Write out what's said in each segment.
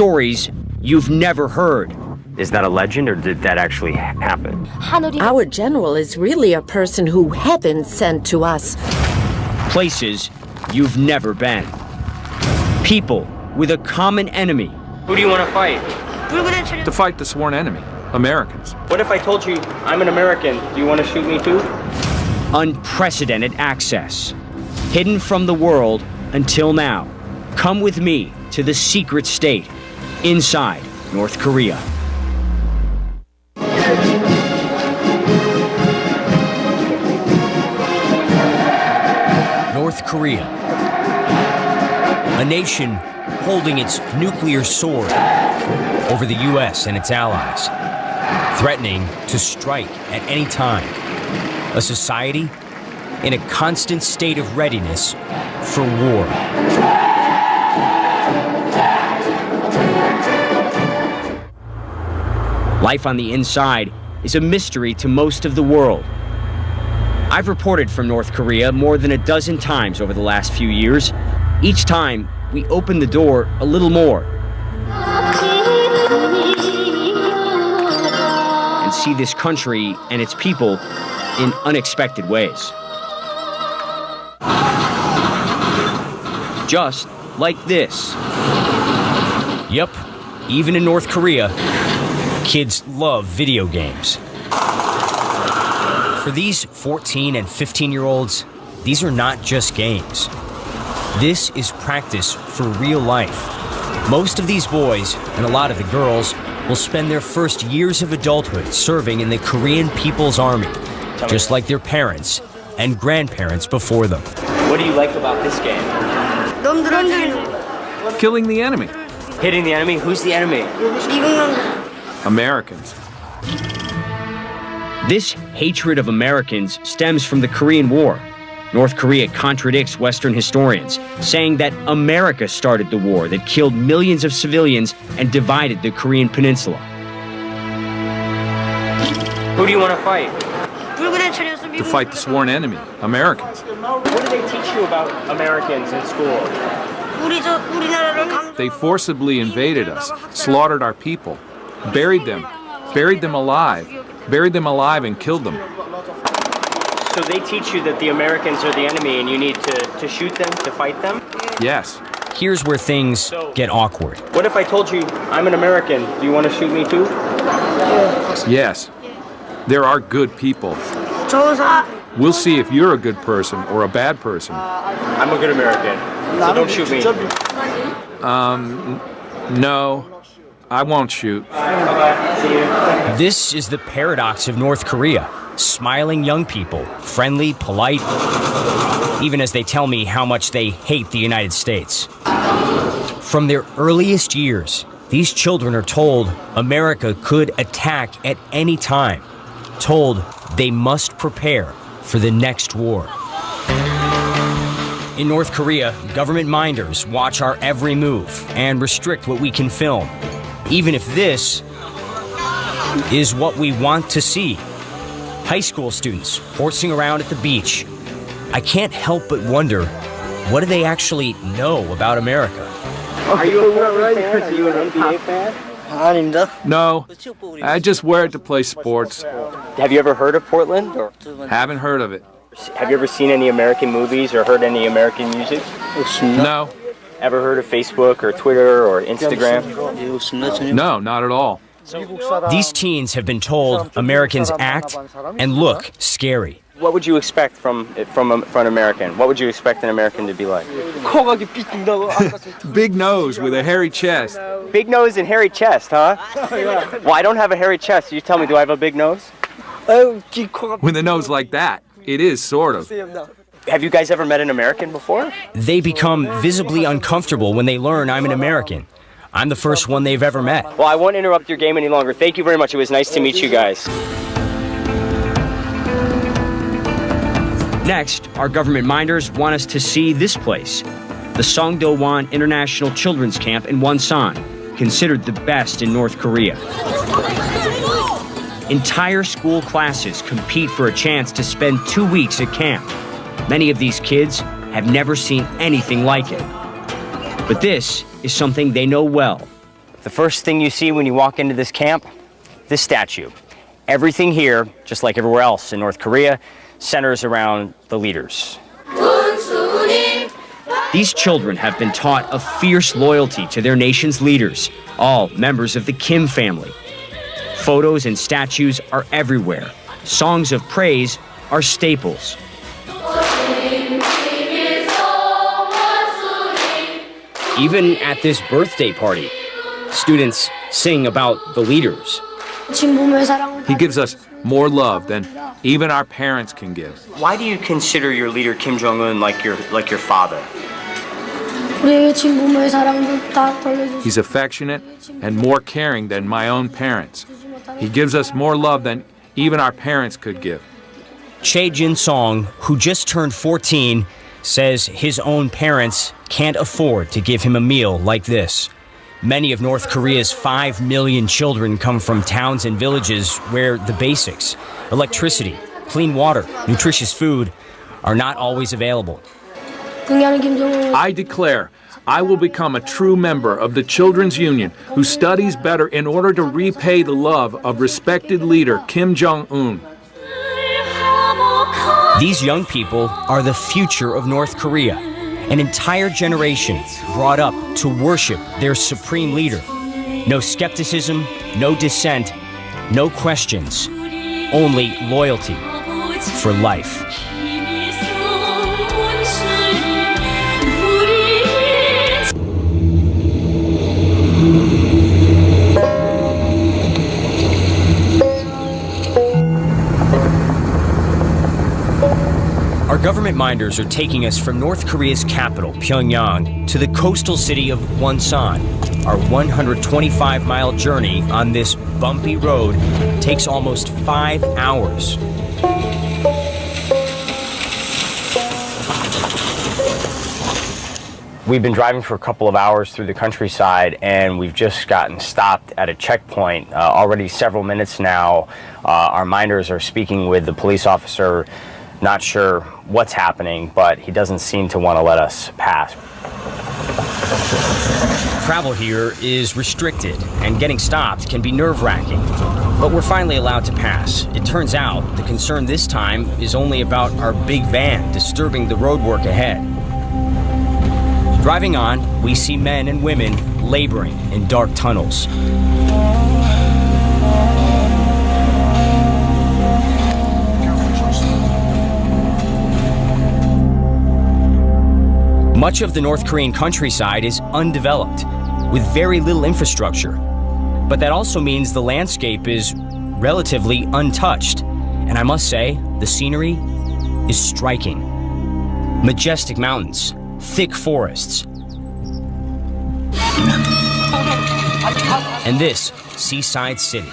stories you've never heard. Is that a legend, or did that actually happen? Our general is really a person who heaven sent to us. Places you've never been. People with a common enemy. Who do you want to fight? To fight the sworn enemy, Americans. What if I told you I'm an American? Do you want to shoot me too? Unprecedented access. Hidden from the world until now. Come with me to the secret state inside North Korea. North Korea, a nation holding its nuclear sword over the U.S. and its allies, threatening to strike at any time. A society in a constant state of readiness for war. Life on the inside is a mystery to most of the world. I've reported from North Korea more than a dozen times over the last few years. Each time, we open the door a little more and see this country and its people in unexpected ways. Just like this. Yep, even in North Korea, kids love video games. For these 14 and 15-year-olds, these are not just games. This is practice for real life. Most of these boys, and a lot of the girls, will spend their first years of adulthood serving in the Korean People's Army, just like their parents and grandparents before them. What do you like about this game? Killing the enemy. Hitting the enemy? Who's the enemy? Americans. This hatred of Americans stems from the Korean War. North Korea contradicts Western historians, saying that America started the war that killed millions of civilians and divided the Korean peninsula. Who do you want to fight? To fight the sworn enemy, Americans. What do they teach you about Americans in school? They forcibly invaded us, slaughtered our people, buried them alive and killed them. So they teach you that the Americans are the enemy and you need to shoot them, to fight them? Yes. Here's where things get awkward. What if I told you I'm an American? Do you want to shoot me too? Yes. There are good people. We'll see if you're a good person or a bad person. I'm a good American, so don't shoot me. No, I won't shoot. See you. This is the paradox of North Korea. Smiling young people, friendly, polite, even as they tell me how much they hate the United States. From their earliest years, these children are told America could attack at any time, told they must prepare for the next war. In North Korea, government minders watch our every move and restrict what we can film, even if this is what we want to see. High school students horsing around at the beach. I can't help but wonder, what do they actually know about America? Are you a Portland fan? Are you an NBA fan? No, I just wear it to play sports. Have you ever heard of Portland? Or Haven't heard of it. have you ever seen any American movies or heard any American music? No. Ever heard of Facebook or Twitter or Instagram? No, not at all. These teens have been told Americans act and look scary. What would you expect from an American? What would you expect an American to be like? Big nose with a hairy chest. Big nose and hairy chest, huh? Well, I don't have a hairy chest. You tell me, do I have a big nose? With a nose like that, it is sort of. Have you guys ever met an American before? They become visibly uncomfortable when they learn I'm an American. I'm the first one they've ever met. Well, I won't interrupt your game any longer. Thank you very much. It was nice to meet you guys. Next, our government minders want us to see this place, the Songdo-won International Children's Camp in Wonsan, considered the best in North Korea. Entire school classes compete for a chance to spend 2 weeks at camp. Many of these kids have never seen anything like it. But this is something they know well. The first thing you see when you walk into this camp, this statue. Everything here, just like everywhere else in North Korea, centers around the leaders. These children have been taught a fierce loyalty to their nation's leaders, all members of the Kim family. Photos and statues are everywhere. Songs of praise are staples. Even at this birthday party, students sing about the leaders. He gives us more love than even our parents can give. Why do you consider your leader Kim Jong-un like your father? He's affectionate and more caring than my own parents. He gives us more love than even our parents could give. Chae Jin-song, who just turned 14, says his own parents can't afford to give him a meal like this. Many of North Korea's 5 million children come from towns and villages where the basics, electricity, clean water, nutritious food, are not always available. I declare I will become a true member of the Children's Union who studies better in order to repay the love of respected leader Kim Jong-un. These young people are the future of North Korea, an entire generation brought up to worship their supreme leader. No skepticism, no dissent, no questions, only loyalty for life. Our government minders are taking us from North Korea's capital, Pyongyang, to the coastal city of Wonsan. Our 125-mile journey on this bumpy road takes almost 5 hours. We've been driving for a couple of hours through the countryside, and we've just gotten stopped at a checkpoint. Already several minutes now, our minders are speaking with the police officer. Not sure what's happening, but he doesn't seem to want to let us pass. Travel here is restricted, and getting stopped can be nerve-wracking. But we're finally allowed to pass. It turns out the concern this time is only about our big van disturbing the roadwork ahead. Driving on, we see men and women laboring in dark tunnels. Much of the North Korean countryside is undeveloped, with very little infrastructure. But that also means the landscape is relatively untouched. And I must say, the scenery is striking. Majestic mountains, thick forests, and this seaside city.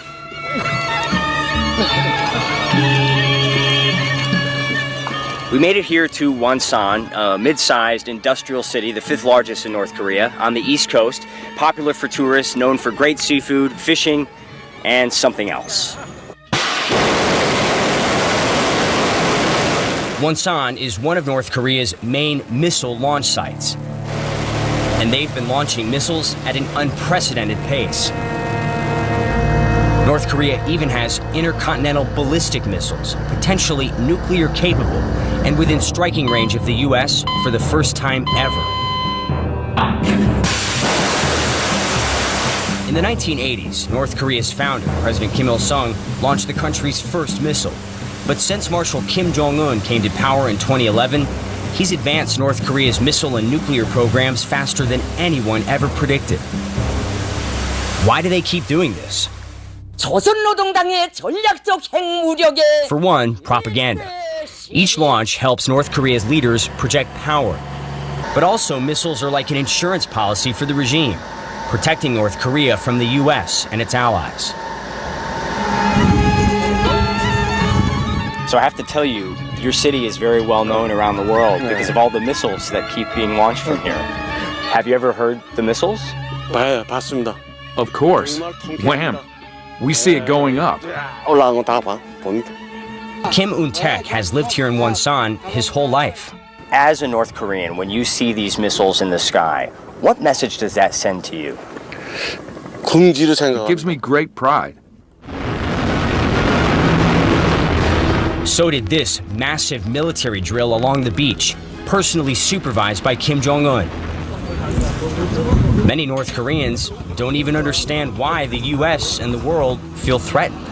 We made it here to Wonsan, a mid-sized industrial city, the 5th largest in North Korea, on the East Coast, popular for tourists, known for great seafood, fishing, and something else. Wonsan is one of North Korea's main missile launch sites, and they've been launching missiles at an unprecedented pace. North Korea even has intercontinental ballistic missiles, potentially nuclear capable, and within striking range of the U.S. for the first time ever. In the 1980s, North Korea's founder, President Kim Il-sung, launched the country's first missile. But since Marshal Kim Jong-un came to power in 2011, he's advanced North Korea's missile and nuclear programs faster than anyone ever predicted. Why do they keep doing this? For one, propaganda. Each launch helps North Korea's leaders project power. But also, missiles are like an insurance policy for the regime, protecting North Korea from the U.S. and its allies. So I have to tell you, your city is very well known around the world because of all the missiles that keep being launched from here. Have you ever heard the missiles? Of course. Wham! We see it going up. Kim Un-taek has lived here in Wonsan his whole life. As a North Korean, when you see these missiles in the sky, what message does that send to you? 긍지로 It 생각합니다. gives me great pride. So did this massive military drill along the beach, personally supervised by Kim Jong-un. Many North Koreans don't even understand why the US and the world feel threatened.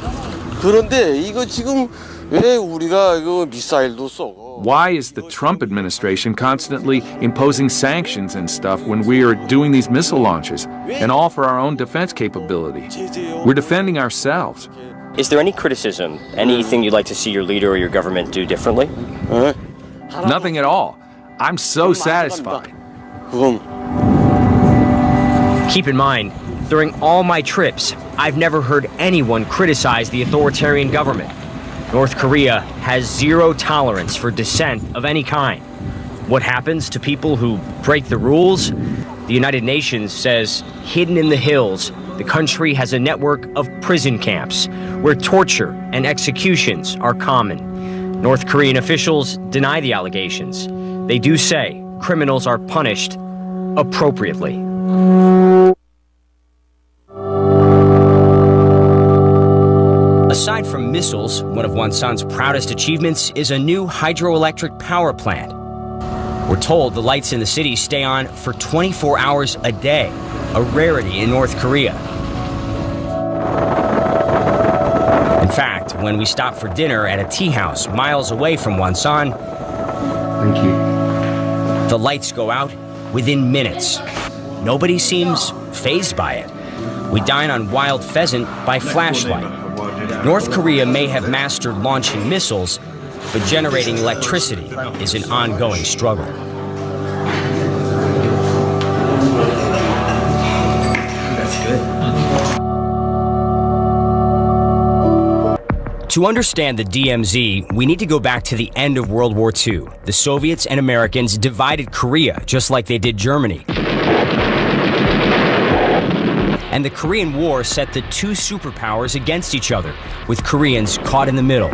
그런데 이거 지금 왜 우리가 이거 미사일도 쏘고? Why is the Trump administration constantly imposing sanctions and stuff when we are doing these missile launches, and all for our own defense capability? We're defending ourselves. Is there any criticism, anything you'd like to see your leader or your government do differently? 에? Nothing at all. I'm so satisfied. 그건 Keep in mind, during all my trips, I've never heard anyone criticize the authoritarian government. North Korea has zero tolerance for dissent of any kind. What happens to people who break the rules? The United Nations says, hidden in the hills, the country has a network of prison camps where torture and executions are common. North Korean officials deny the allegations. They do say criminals are punished appropriately. Aside from missiles, one of Wonsan's proudest achievements is a new hydroelectric power plant. We're told the lights in the city stay on for 24 hours a day, a rarity in North Korea. In fact, when we stopped for dinner at a tea house miles away from Wonsan, Thank you. the lights go out within minutes. Nobody seems fazed by it. We dine on wild pheasant by flashlight. North Korea may have mastered launching missiles, but generating electricity is an ongoing struggle. To understand the DMZ, we need to go back to the end of World War II. The Soviets and Americans divided Korea just like they did Germany. And the Korean War set the two superpowers against each other, with Koreans caught in the middle.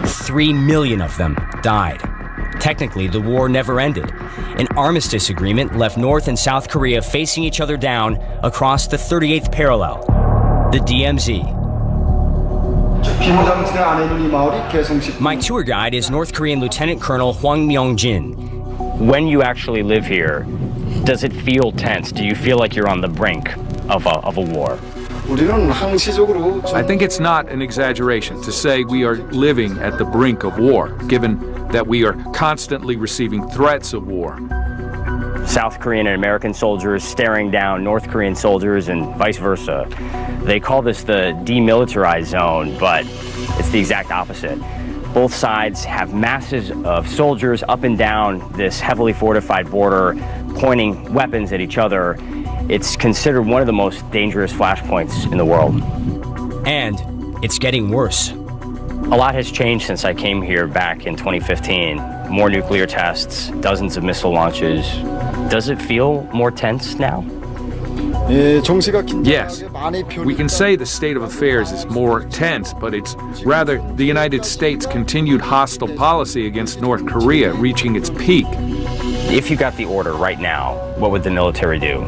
3 million of them died. Technically, the war never ended. An armistice agreement left North and South Korea facing each other down across the 38th parallel, the DMZ. My tour guide is North Korean Lieutenant Colonel Hwang Myung-jin. When you actually live here, does it feel tense? Do you feel like you're on the brink of a war? I think it's not an exaggeration to say we are living at the brink of war, given that we are constantly receiving threats of war. South Korean and American soldiers staring down North Korean soldiers and vice versa. They call this the demilitarized zone, but it's the exact opposite. Both sides have masses of soldiers up and down this heavily fortified border, pointing weapons at each other. It's considered one of the most dangerous flashpoints in the world. And it's getting worse. A lot has changed since I came here back in 2015. More nuclear tests, dozens of missile launches. Does it feel more tense now? Yes, we can say the state of affairs is more tense, but it's rather the United States' continued hostile policy against North Korea reaching its peak. If you got the order right now, what would the military do?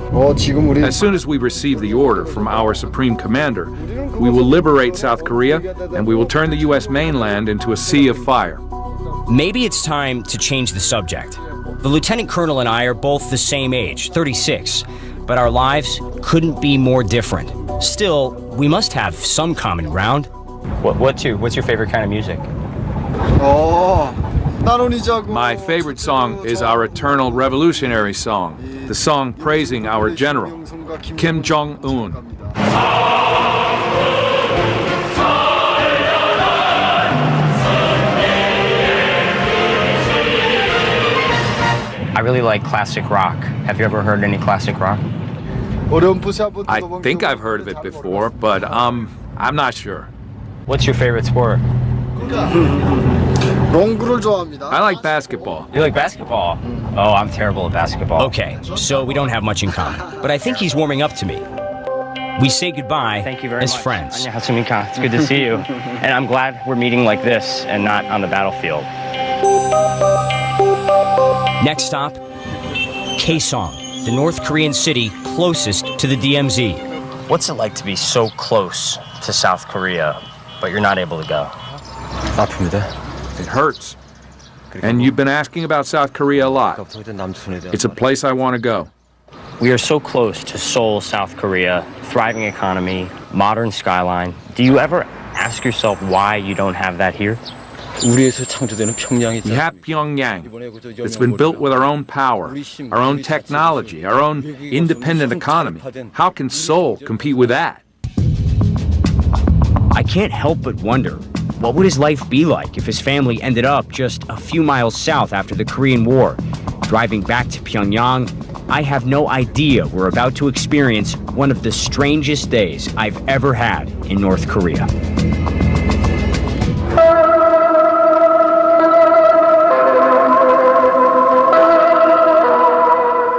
As soon as we receive the order from our Supreme Commander, we will liberate South Korea and we will turn the U.S. mainland into a sea of fire. Maybe it's time to change the subject. The Lieutenant Colonel and I are both the same age, 36, but our lives couldn't be more different. Still, we must have some common ground. What's your favorite kind of music? My favorite song is our Eternal Revolutionary Song, the song praising our general, Kim Jong-un. I really like classic rock. Have you ever heard any classic rock? I think I've heard of it before, but I'm not sure. What's your favorite sport? I like basketball. You like basketball? Oh, I'm terrible at basketball. Okay, so we don't have much in common, but I think he's warming up to me. We say goodbye Thank you very as much. friends. Annyeonghaseyo. It's good to see you. And I'm glad we're meeting like this and not on the battlefield. Next stop, Kaesong, the North Korean city closest to the DMZ. What's it like to be so close to South Korea, but you're not able to go? It hurts. And you've been asking about South Korea a lot. It's a place I want to go. We are so close to Seoul, South Korea, thriving economy, modern skyline. Do you ever ask yourself why you don't have that here? We have Pyongyang. It's been built with our own power, our own technology, our own independent economy. How can Seoul compete with that? I can't help but wonder, what would his life be like if his family ended up just a few miles south after the Korean War? Driving back to Pyongyang, I have no idea we're about to experience one of the strangest days I've ever had in North Korea.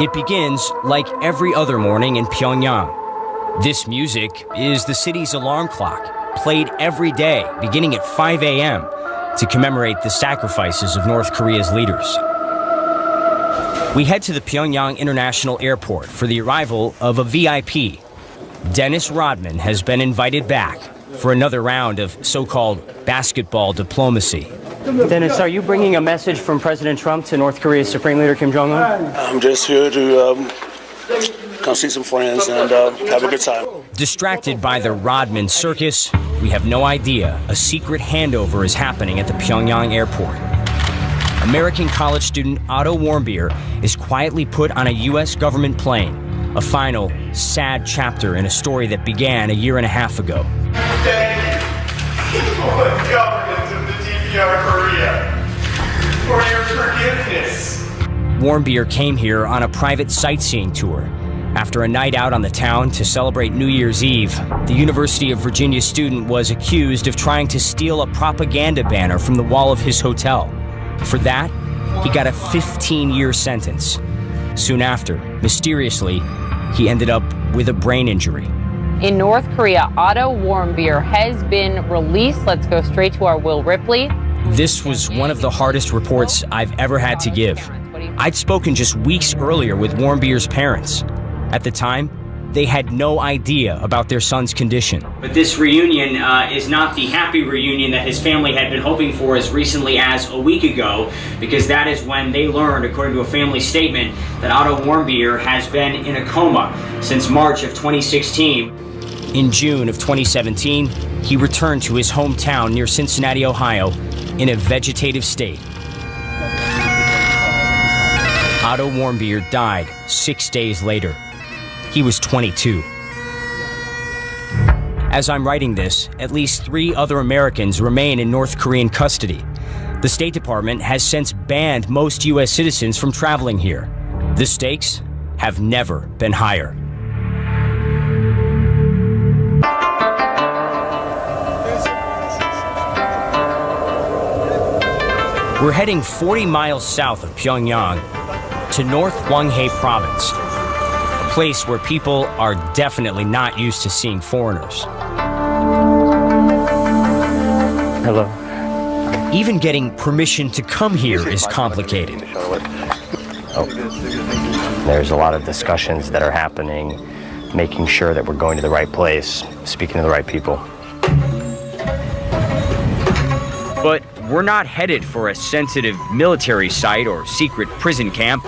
It begins like every other morning in Pyongyang. This music is the city's alarm clock, played every day beginning at 5 a.m. to commemorate the sacrifices of North Korea's leaders. We head to the Pyongyang International Airport for the arrival of a VIP. Dennis Rodman has been invited back for another round of so-called basketball diplomacy. Dennis, are you bringing a message from President Trump to North Korea's Supreme Leader Kim Jong-un? I'm just here to come see some friends and have a good time. Distracted by the Rodman circus, we have no idea a secret handover is happening at the Pyongyang airport. American college student Otto Warmbier is quietly put on a U.S. government plane, a final, sad chapter in a story that began a year and a half ago. Thank you for the government of the DPR Korea for your forgiveness. Warmbier came here on a private sightseeing tour. After a night out on the town to celebrate New Year's Eve, the University of Virginia student was accused of trying to steal a propaganda banner from the wall of his hotel. For that, he got a 15-year sentence. Soon after, mysteriously, he ended up with a brain injury. In North Korea, Otto Warmbier has been released. Let's go straight to our Will Ripley. This was one of the hardest reports I've ever had to give. I'd spoken just weeks earlier with Warmbier's parents. At the time, they had no idea about their son's condition. But this reunion is not the happy reunion that his family had been hoping for as recently as a week ago, because that is when they learned, according to a family statement, that Otto Warmbier has been in a coma since March of 2016. In June of 2017, he returned to his hometown near Cincinnati, Ohio, in a vegetative state. Otto Warmbier died 6 days later. He was 22. As I'm writing this, at least 3 other Americans remain in North Korean custody. The State Department has since banned most U.S. citizens from traveling here. The stakes have never been higher. We're heading 40 miles south of Pyongyang to North Hwanghae Province, a place where people are definitely not used to seeing foreigners. Hello. Even getting permission to come here is complicated. Oh. There's a lot of discussions that are happening, making sure that we're going to the right place, speaking to the right people. But we're not headed for a sensitive military site or secret prison camp.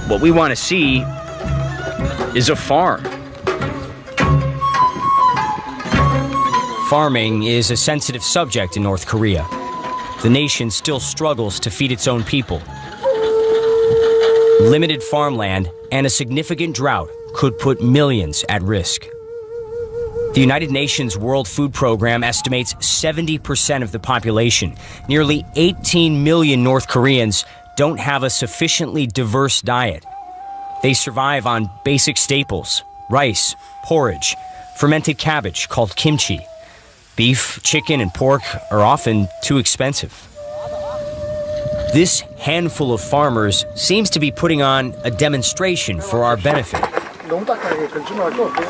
What we want to see is a farm. Farming is a sensitive subject in North Korea. The nation still struggles to feed its own people. Limited farmland and a significant drought could put millions at risk. The United Nations World Food Program estimates 70% of the population, nearly 18 million North Koreans, don't have a sufficiently diverse diet. They survive on basic staples, rice, porridge, fermented cabbage called kimchi. Beef, chicken, and pork are often too expensive. This handful of farmers seems to be putting on a demonstration for our benefit.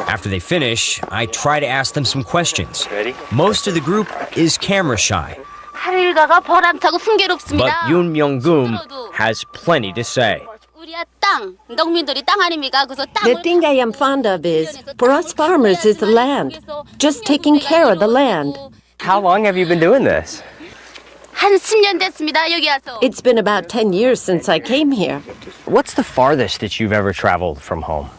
After they finish, I try to ask them some questions. Most of the group is camera shy. But Yoon Myung-gun has plenty to say. The thing I am fond of is, for us farmers, is the land. Just taking care of the land. How long have you been doing this? 한 10년 됐습니다. 여기 와서. It's been about 10 years since I came here. What's the farthest that you've ever traveled from home?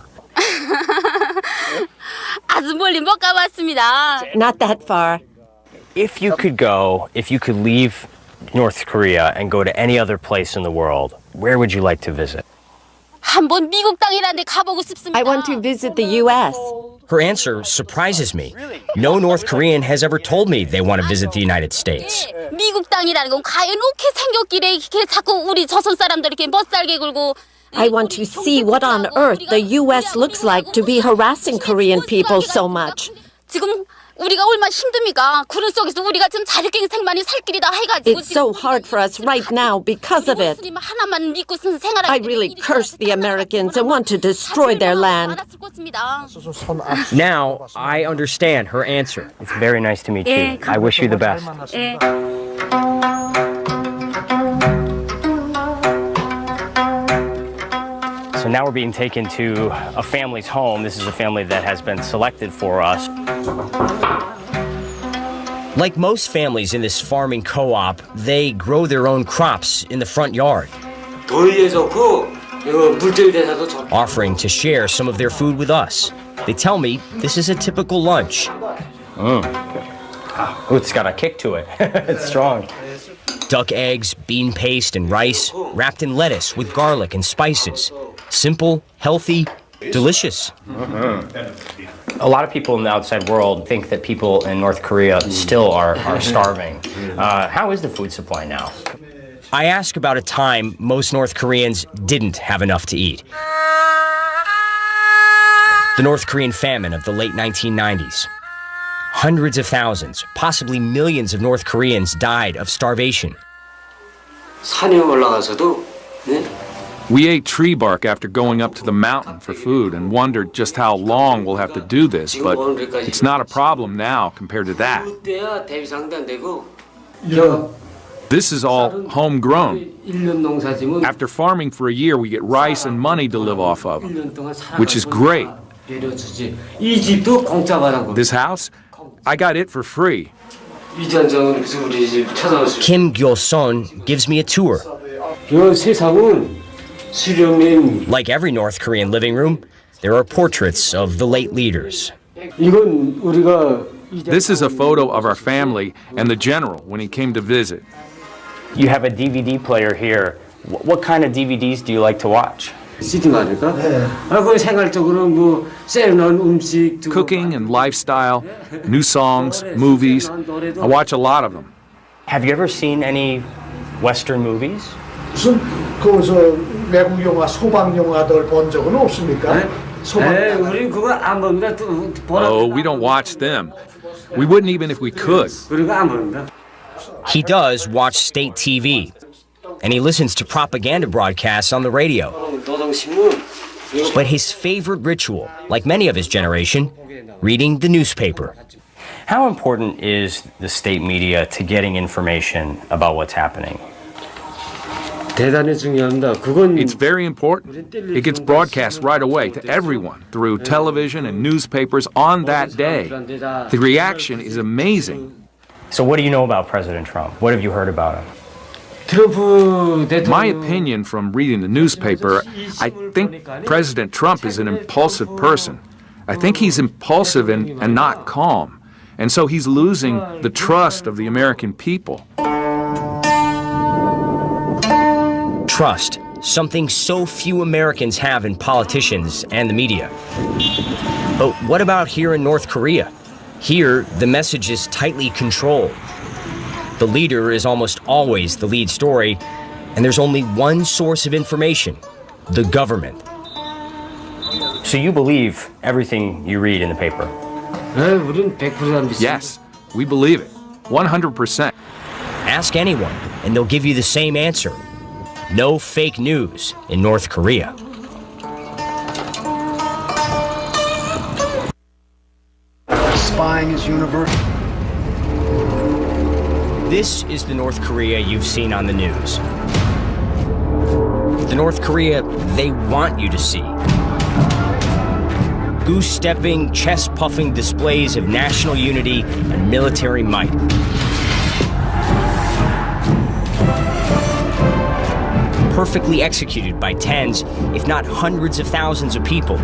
아주 멀리 못 가봤습니다. Not that far. If you could leave North Korea and go to any other place in the world, where would you like to visit? 한번 미국 땅이라는 데 가보고 싶습니다. I want to visit the U.S. Her answer surprises me. No North Korean has ever told me they want to visit the United States. 미국 땅이라는 건 과연 이렇게 생겼길래 이렇게 자꾸 우리 조선 사람들 이렇게 못살게 굴고. I want to see what on earth the U.S. looks like to be harassing Korean people so much. 지금 우리가 얼마나 힘듭니까? 그런 속에서 우리가 지금 자력갱생만이 살 길이다 해가지고. It's so hard for us right now because of it. 하나만 믿고 생활하기. I really curse the Americans and want to destroy their land. Now, I understand her answer. It's very nice to meet you. I wish you the best. So now we're being taken to a family's home. This is a family that has been selected for us. Like most families in this farming co-op, they grow their own crops in the front yard, offering to share some of their food with us. They tell me this is a typical lunch. It's got a kick to it. It's strong. Duck eggs, bean paste, and rice, wrapped in lettuce with garlic and spices. Simple, healthy, delicious. A lot of people in the outside world think that people in North Korea still are starving. How is the food supply now? I ask about a time most North Koreans didn't have enough to eat. The North Korean famine of the late 1990s. Hundreds of thousands, possibly millions of North Koreans died of starvation. We ate tree bark after going up to the mountain for food and wondered just how long we'll have to do this, but it's not a problem now compared to that. This is all homegrown. After farming for a year, we get rice and money to live off of, which is great. This house, I got it for free. Kim Gyo-son gives me a tour. Like every North Korean living room, there are portraits of the late leaders. This is a photo of our family and the general when he came to visit. You have a DVD player here. What kind of DVDs do you like to watch? Cooking and lifestyle, new songs, movies. I watch a lot of them. Have you ever seen any Western movies? 외국 영화, 소방 영화들 본 적은 없습니까? Oh, we don't watch them. We wouldn't even if we could. He does watch state TV, and he listens to propaganda broadcasts on the radio. But his favorite ritual, like many of his generation, reading the newspaper. How important is the state media to getting information about what's happening? It's very important. It gets broadcast right away to everyone through television and newspapers on that day. The reaction is amazing. So what do you know about President Trump? What have you heard about him? My opinion from reading the newspaper, I think President Trump is an impulsive person. I think he's impulsive and not calm. And so he's losing the trust of the American people. Trust, something so few Americans have in politicians and the media. But what about here in North Korea? Here, the message is tightly controlled. The leader is almost always the lead story, and there's only one source of information, the government. So you believe everything you read in the paper? Yes, we believe it, 100%. Ask anyone, and they'll give you the same answer. No fake news in North Korea. Spying is universal. This is the North Korea you've seen on the news. The North Korea they want you to see. Goose-stepping, chest-puffing displays of national unity and military might. Perfectly executed by tens, if not hundreds of thousands of people.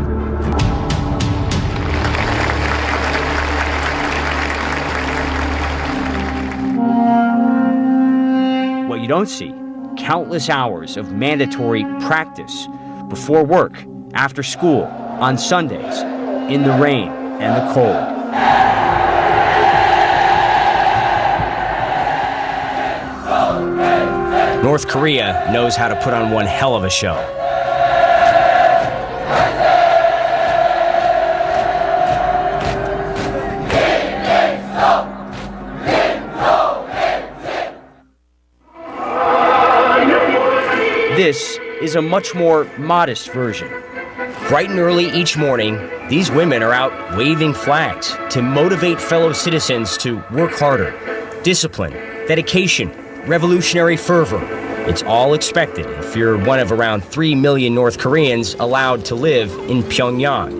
What you don't see, countless hours of mandatory practice before work, after school, on Sundays, in the rain and the cold. North Korea knows how to put on one hell of a show. This is a much more modest version. Bright and early each morning, these women are out waving flags to motivate fellow citizens to work harder. Discipline, dedication, revolutionary fervor. It's all expected if you're one of around 3 million North Koreans allowed to live in Pyongyang.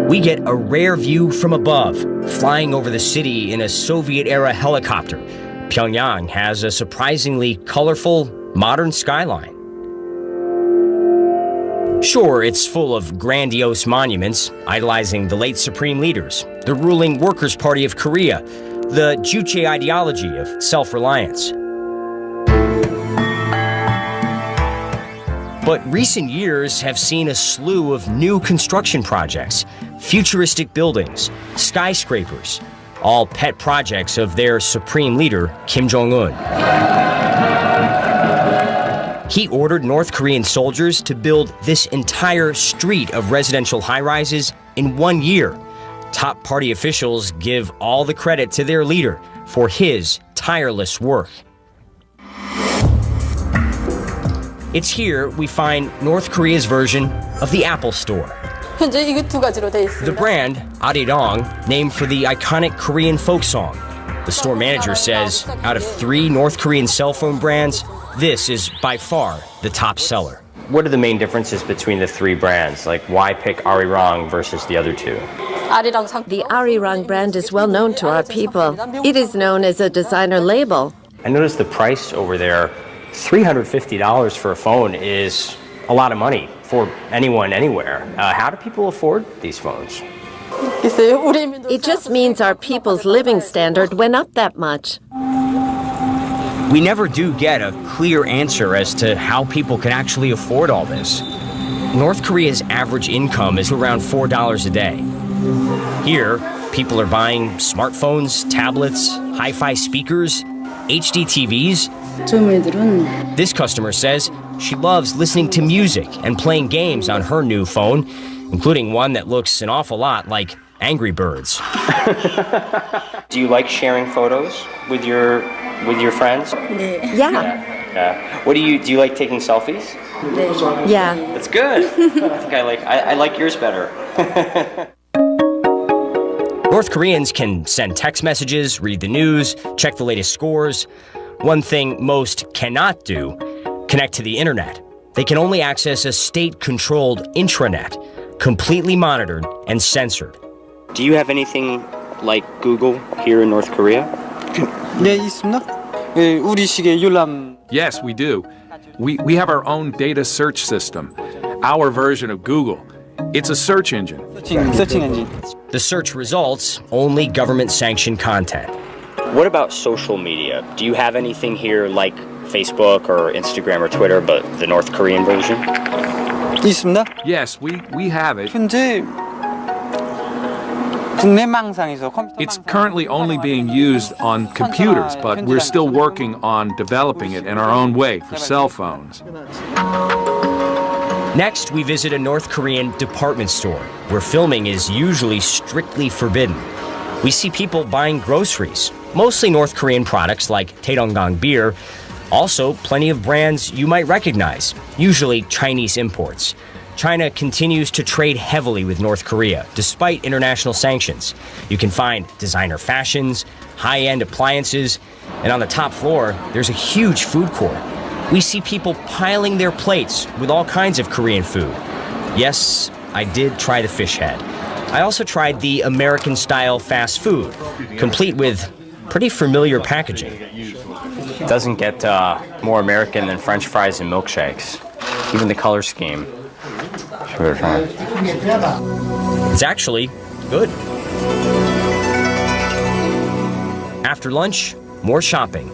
We get a rare view from above, flying over the city in a Soviet-era helicopter. Pyongyang has a surprisingly colorful, modern skyline. Sure, it's full of grandiose monuments, idolizing the late supreme leaders, the ruling Workers' Party of Korea, the Juche ideology of self-reliance. But recent years have seen a slew of new construction projects, futuristic buildings, skyscrapers, all pet projects of their supreme leader, Kim Jong-un. He ordered North Korean soldiers to build this entire street of residential high-rises in 1 year. Top party officials give all the credit to their leader for his tireless work. It's here we find North Korea's version of the Apple Store. The brand, Arirang, named for the iconic Korean folk song. The store manager says, out of 3 North Korean cell phone brands, this is by far the top seller. What are the main differences between the 3 brands? Like, why pick Arirang versus the other 2? The Arirang brand is well known to our people. It is known as a designer label. I noticed the price over there, $350 for a phone is a lot of money for anyone, anywhere. How do people afford these phones? It just means our people's living standard went up that much. We never do get a clear answer as to how people can actually afford all this. North Korea's average income is around $4 a day. Here, people are buying smartphones, tablets, hi-fi speakers, HD TVs. This customer says she loves listening to music and playing games on her new phone, including one that looks an awful lot like Angry Birds. Do you like sharing photos with your friends? Yeah. What do you like taking selfies? Yeah. That's good. I think I like yours better. North Koreans can send text messages, read the news, check the latest scores. One thing most cannot do, connect to the internet. They can only access a state-controlled intranet, completely monitored and censored. Do you have anything like Google here in North Korea? Yes, we do. We have our own data search system, our version of Google. It's a search engine. The search results, only government-sanctioned content. What about social media? Do you have anything here like Facebook or Instagram or Twitter, but the North Korean version? Yes, we have it. It's currently only being used on computers, but we're still working on developing it in our own way for cell phones. Next, we visit a North Korean department store, where filming is usually strictly forbidden. We see people buying groceries, mostly North Korean products like Taedonggang beer, also plenty of brands you might recognize, usually Chinese imports. China continues to trade heavily with North Korea, despite international sanctions. You can find designer fashions, high-end appliances, And on the top floor, there's a huge food court. We see people piling their plates with all kinds of Korean food. Yes, I did try the fish head. I also tried the American-style fast food, complete with pretty familiar packaging. It doesn't get more American than French fries and milkshakes. Even the color scheme. It's actually good. After lunch, more shopping.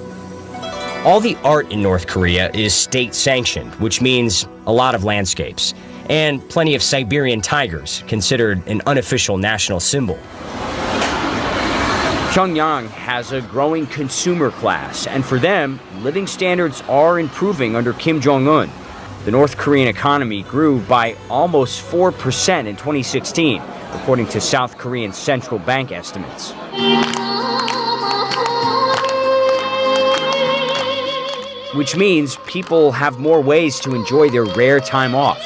All the art in North Korea is state-sanctioned, which means a lot of landscapes, and plenty of Siberian tigers, considered an unofficial national symbol. Pyongyang has a growing consumer class, and for them, living standards are improving under Kim Jong-un. The North Korean economy grew by almost 4% in 2016, according to South Korean central bank estimates. Which means people have more ways to enjoy their rare time off,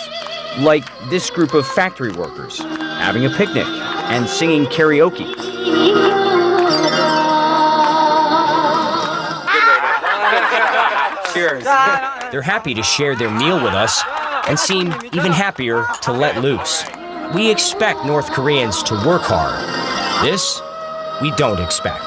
like this group of factory workers having a picnic and singing karaoke. Cheers. They're happy to share their meal with us and seem even happier to let loose. We expect North Koreans to work hard. This, we don't expect.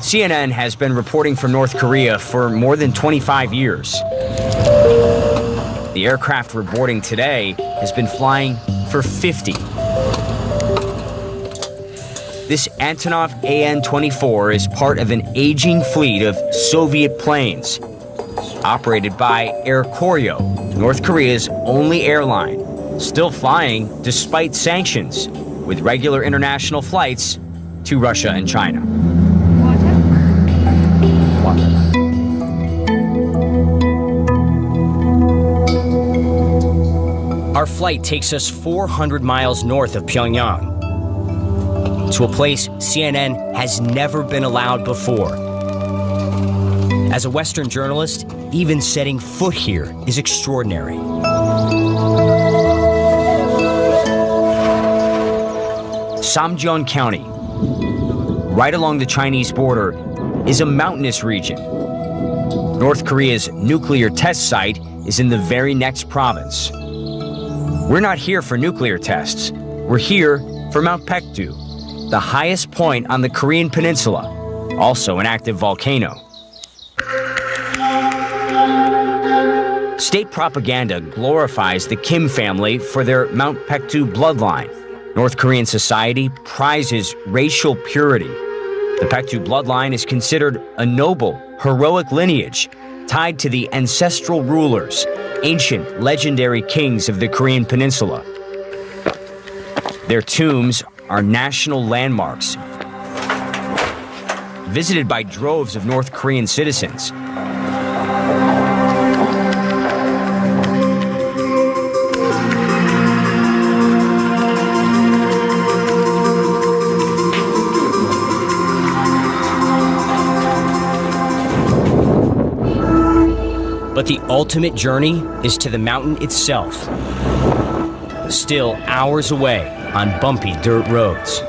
CNN has been reporting from North Korea for more than 25 years. The aircraft we're boarding today has been flying for 50. This Antonov AN-24 is part of an aging fleet of Soviet planes, operated by Air Koryo, North Korea's only airline, still flying despite sanctions, with regular international flights to Russia and China. Our flight takes us 400 miles north of Pyongyang, to a place CNN has never been allowed before. As a Western journalist, even setting foot here is extraordinary. Samjeon County, right along the Chinese border, is a mountainous region. North Korea's nuclear test site is in the very next province. We're not here for nuclear tests. We're here for Mount Paektu, the highest point on the Korean peninsula, also an active volcano. State propaganda glorifies the Kim family for their Mount Paektu bloodline. North Korean society prizes racial purity. The Paektu bloodline is considered a noble, heroic lineage tied to the ancestral rulers, ancient, legendary kings of the Korean peninsula. Their tombs are national landmarks, visited by droves of North Korean citizens. But the ultimate journey is to the mountain itself, still hours away on bumpy dirt roads.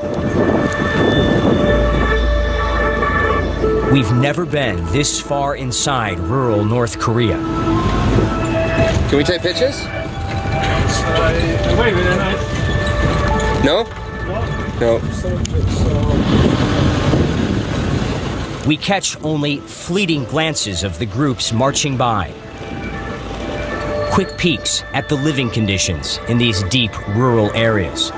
We've never been this far inside rural North Korea. Can we take pictures? No? No. We catch only fleeting glances of the groups marching by. Quick peeks at the living conditions in these deep rural areas.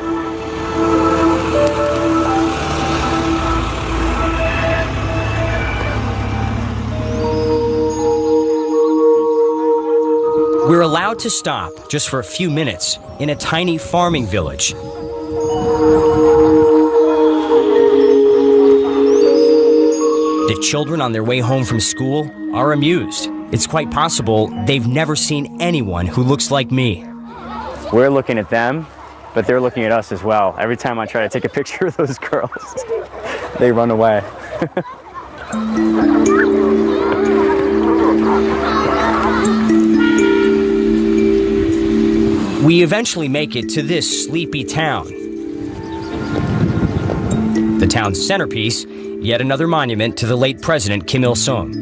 We're allowed to stop just for a few minutes in a tiny farming village. The children on their way home from school are amused. It's quite possible they've never seen anyone who looks like me. We're looking at them, but they're looking at us as well. Every time I try to take a picture of those girls, they run away. We eventually make it to this sleepy town. The town's centerpiece, yet another monument to the late President Kim Il-sung.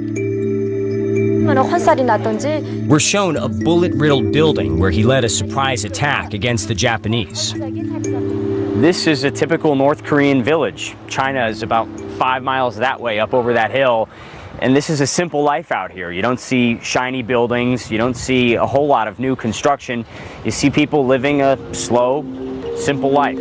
We're shown a bullet-riddled building where he led a surprise attack against the Japanese. This is a typical North Korean village. China is about 5 miles that way up over that hill. And this is a simple life out here. You don't see shiny buildings. You don't see a whole lot of new construction. You see people living a slow, simple life.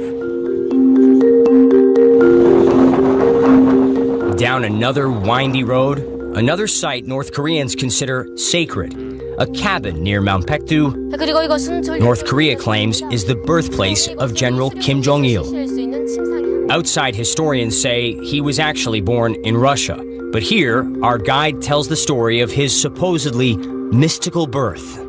Down another windy road, another site North Koreans consider sacred, a cabin near Mount Baekdu. North Korea claims is the birthplace of General Kim Jong-il. Outside historians say he was actually born in Russia. But here, our guide tells the story of his supposedly mystical birth.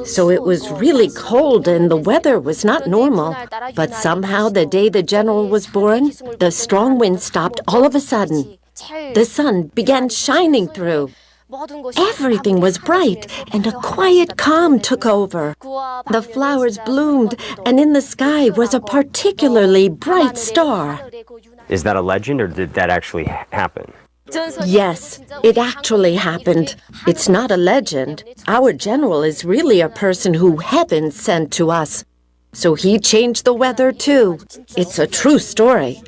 So it was really cold and the weather was not normal. But somehow the day the general was born, the strong wind stopped all of a sudden. The sun began shining through. Everything was bright and a quiet calm took over. The flowers bloomed and in the sky was a particularly bright star. Is that a legend or did that actually happen? Yes, it actually happened. It's not a legend. Our general is really a person who heaven sent to us. So he changed the weather too. It's a true story.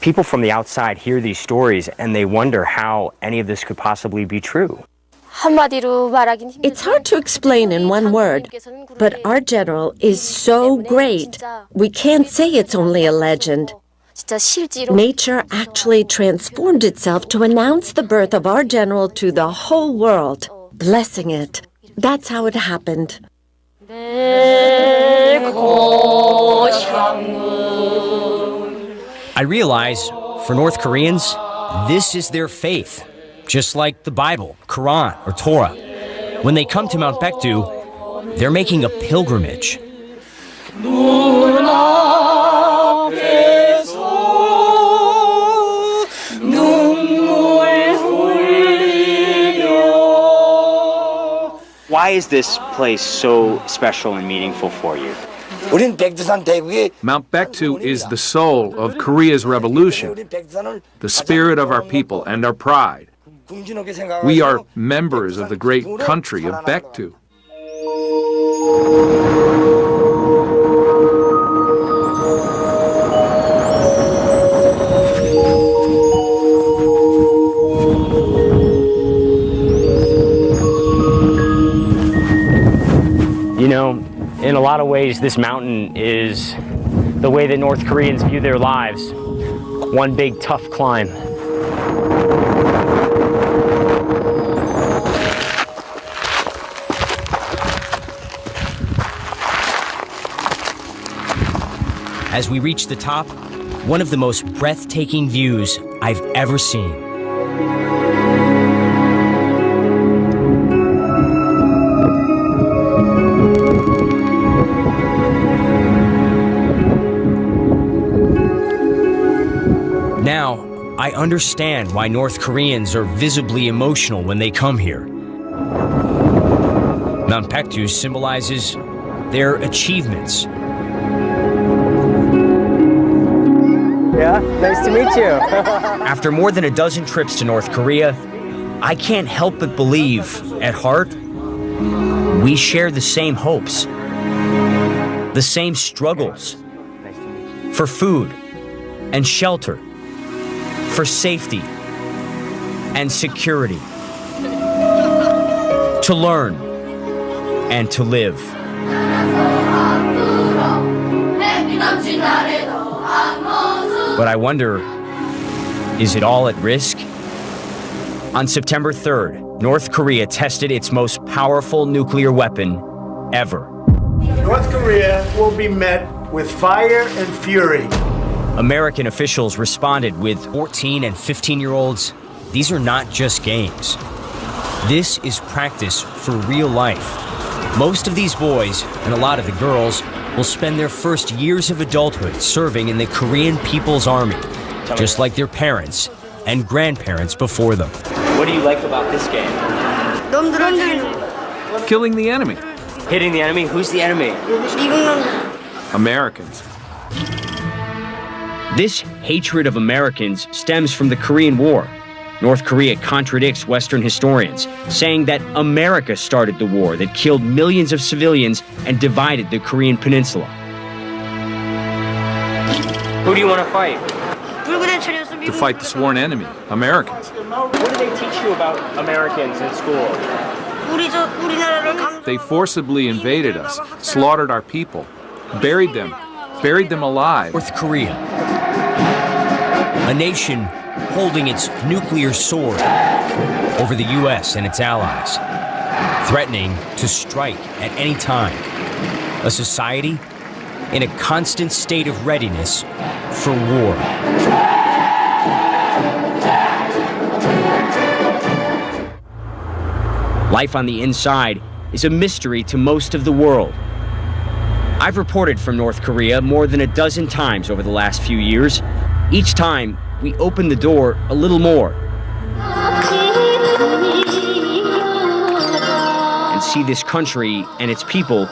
People from the outside hear these stories and they wonder how any of this could possibly be true. It's hard to explain in one word, but our general is so great. We can't say it's only a legend. Nature actually transformed itself to announce the birth of our general to the whole world, blessing it. That's how it happened. I realize, for North Koreans, this is their faith, just like the Bible, Quran, or Torah. When they come to Mount Baekdu, they're making a pilgrimage. Why is this place so special and meaningful for you? Mount Baekdu is the soul of Korea's revolution, the spirit of our people and our pride. We are members of the great country of Baekdu. You know, in a lot of ways, this mountain is the way that North Koreans view their lives. One big, tough climb. As we reach the top, one of the most breathtaking views I've ever seen. Now, I understand why North Koreans are visibly emotional when they come here. Mount Baekdu symbolizes their achievements. Yeah, nice to meet you. After more than a dozen trips to North Korea, I can't help but believe, at heart, we share the same hopes, the same struggles for food and shelter, for safety and security, to learn and to live. But I wonder, is it all at risk? On September 3rd, North Korea tested its most powerful nuclear weapon ever. North Korea will be met with fire and fury. American officials responded with 14 and 15-year-olds. These are not just games. This is practice for real life. Most of these boys, and a lot of the girls, will spend their first years of adulthood serving in the Korean People's Army, just like their parents and grandparents before them. What do you like about this game? Killing the enemy. Hitting the enemy? Who's the enemy? Americans. This hatred of Americans stems from the Korean War. North Korea contradicts Western historians, saying that America started the war that killed millions of civilians and divided the Korean peninsula. Who do you want to fight? To fight the sworn enemy, Americans. What do they teach you about Americans in school? They forcibly invaded us, slaughtered our people, buried them alive. North Korea, a nation holding its nuclear sword over the U.S. and its allies, threatening to strike at any time. A society in a constant state of readiness for war. Life on the inside is a mystery to most of the world. I've reported from North Korea more than a dozen times over the last few years. Each time, we open the door a little more and see this country and its people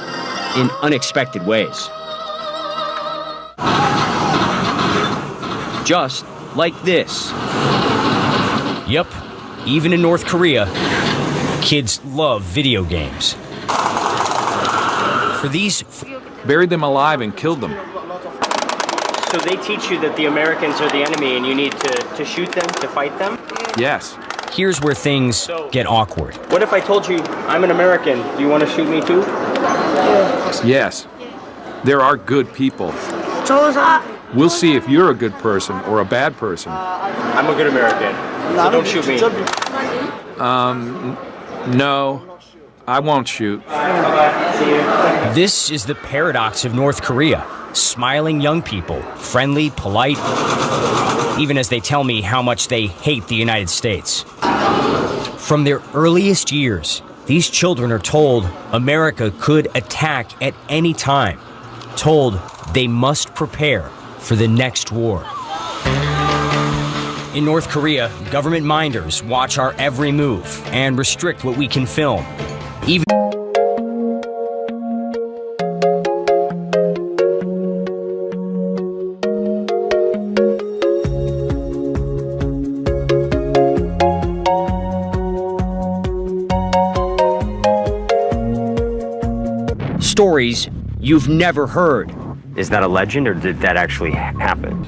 in unexpected ways. Just like this. Yup, even in North Korea, kids love video games. For these... Buried them alive and killed them. So they teach you that the Americans are the enemy and you need to shoot them, to fight them? Yes. Here's where things get awkward. What if I told you I'm an American? Do you want to shoot me too? Yes. There are good people. We'll see if you're a good person or a bad person. I'm a good American, so don't shoot me. No. I won't shoot. This is the paradox of North Korea. Smiling young people, friendly, polite, even as they tell me how much they hate the United States. From their earliest years, these children are told America could attack at any time, told they must prepare for the next war. In North Korea, government minders watch our every move and restrict what we can film. Even stories you've never heard. Is that a legend, or did that actually happen?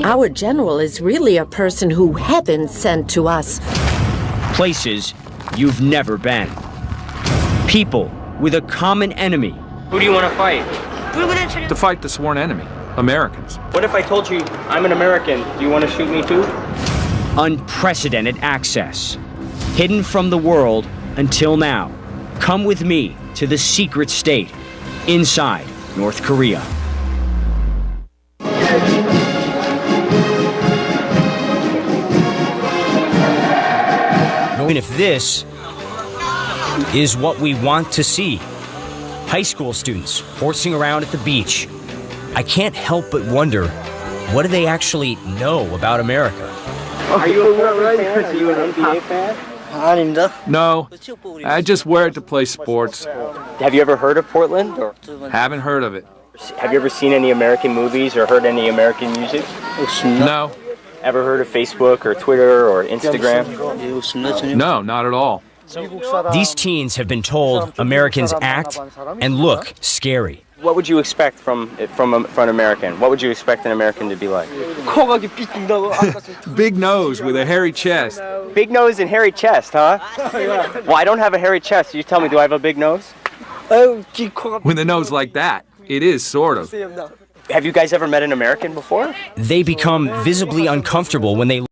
Our general is really a person who heaven sent to us. Places you've never been. People with a common enemy. Who do you want to fight? To fight the sworn enemy, Americans. What if I told you I'm an American? Do you want to shoot me too? Unprecedented access. Hidden from the world until now. Come with me to the secret state inside North Korea. even if this is what we want to see. High school students horsing around at the beach. I can't help but wonder, what do they actually know about America? Are you a Portland fan? Are you an NBA fan? No, I just wear it to play sports. Have you ever heard of Portland? Or haven't heard of it. have you ever seen any American movies or heard any American music? No. Ever heard of Facebook or Twitter or Instagram? No, not at all. These teens have been told Americans act and look scary. What would you expect from an American? What would you expect an American to be like? Big nose with a hairy chest. Big nose and hairy chest, huh? Well, I don't have a hairy chest. You tell me, do I have a big nose? With a nose like that, it is sort of. Have you guys ever met an American before? They become visibly uncomfortable when they